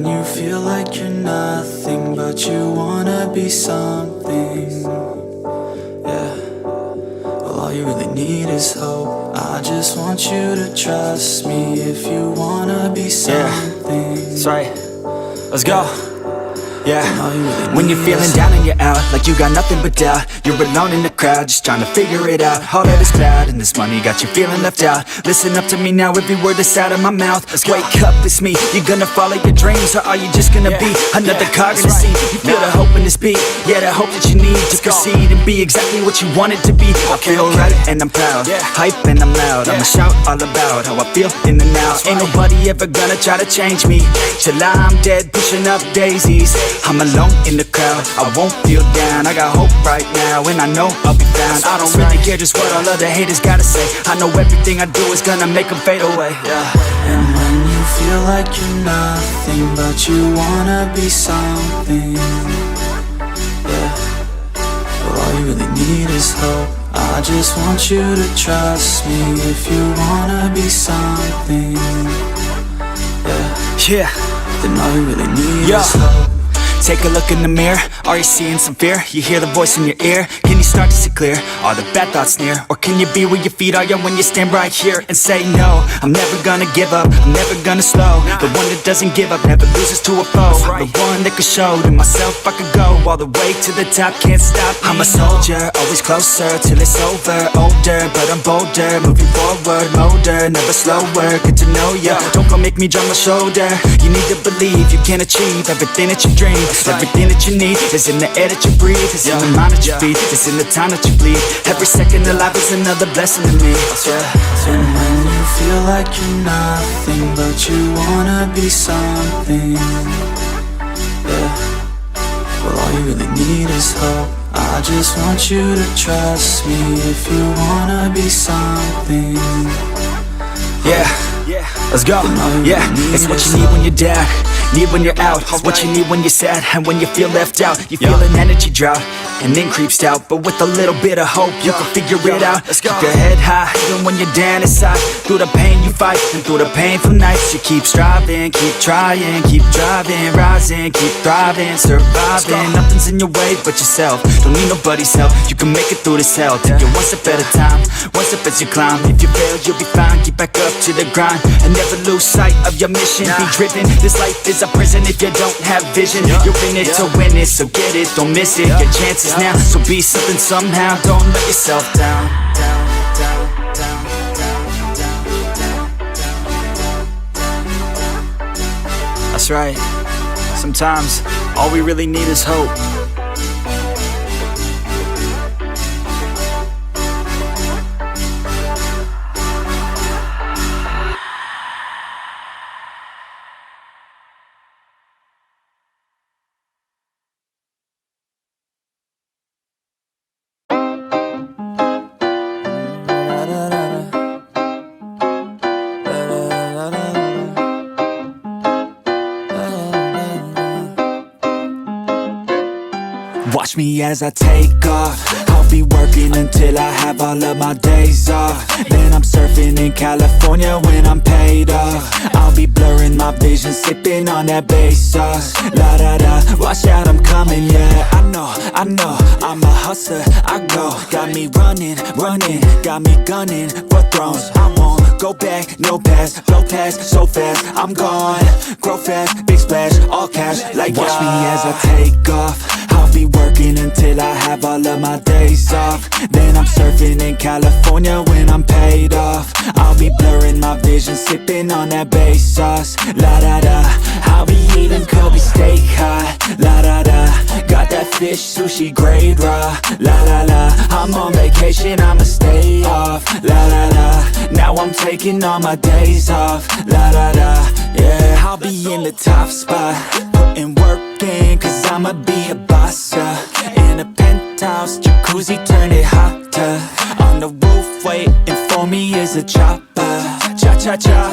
when you feel like you're nothing, but you wanna be something. Yeah, well, all you really need is hope. I just want you to trust me if you wanna be something. That's right. Let's go. Yeah, when you're feeling down and you're out, like you got nothing but doubt, you're alone in the crowd, just trying to figure it out. All of this cloud and this money got you feeling left out. Listen up to me now, every word that's out of my mouth. Wake up, it's me. You gonna follow your dreams, or are you just gonna be another cog in the scene? You feel the hope in this beat, yeah, the hope that you need to proceed and be exactly what you want it to be. I feel right and I'm proud, hype and I'm loud. I'ma shout all about how I feel in the now. Ain't nobody ever gonna try to change me till I'm dead, pushing up daisies. I'm alone in the crowd, I won't feel down. I got hope right now, and I know I'll be found. I don't really care just what all other haters gotta say. I know everything I do is gonna make them fade away. And when you feel like you're nothing, but you wanna be something. Yeah, well, all you really need is hope. I just want you to trust me if you wanna be something. Yeah, then all you really need is hope. Take a look in the mirror, are you seeing some fear? You hear the voice in your ear, can you start to see clear? Are the bad thoughts near? Or can you be where your feet are, yeah, when you stand right here and say no? I'm never gonna give up, I'm never gonna slow. The one that doesn't give up, never loses to a foe. The one that could show to myself I could go all the way to the top, can't stop me. I'm a soldier, always closer till it's over. Older, but I'm bolder, moving forward, motor, never slower. Good to know ya, don't go make me drop my shoulder. You need to believe you can achieve everything that you dream. Everything that you need is in the air that you breathe. It's in the mind that you feed, it's in the time that you bleed. Every second of life is another blessing to me. And when you feel like you're nothing, but you wanna be something. Yeah, well, all you really need is hope. I just want you to trust me if you wanna be something. Yeah, let's go. Yeah, it's what you need when you're down, need when you're out. It's what you need when you're sad and when you feel left out. You feel an energy drought and then creeps out, but with a little bit of hope you can figure it out. Keep your head high even when you're down inside. Through the pain you fight and through the painful nights you keep striving, keep trying, keep driving, rising, keep thriving, surviving. Nothing's in your way but yourself, don't need nobody's help. You can make it through this hell, take it one step at a time, one step as you climb. If you fail you'll be fine, get back up to the grind and never lose sight of your mission. Be driven, this life is a prison if you don't have vision. You're in it to win it, so get it, don't miss it. Your chances now, so be something somehow. Don't let yourself down. That's right. Sometimes all we really need is hope. Watch me as I take off. I'll be working until I have all of my days off. Then I'm surfing in California when I'm paid off. I'll be blurring my vision, sipping on that bass sauce. La da da, watch out, I'm coming, yeah. I know, I'm a hustler, I go. Got me running, got me gunning for thrones. I won't go back, no pass, blow past so fast. I'm gone, grow fast, big splash, all cash, like watch me as I take off. I'll be working until I have all of my days off. Then I'm surfing in California when I'm paid off. I'll be blurring my vision, sipping on that bass sauce. La da da, I'll be eating Kobe steak hot. La da da, got that fish sushi grade raw. La la la, I'm on vacation, I'ma stay off. La la la, now I'm taking all my days off. La la la, yeah, I'll be in the top spot, putting work in, cause I'ma be a boss, in a penthouse, jacuzzi, turn it hotter. On the roof, waiting for me is a chopper. Cha-cha-cha,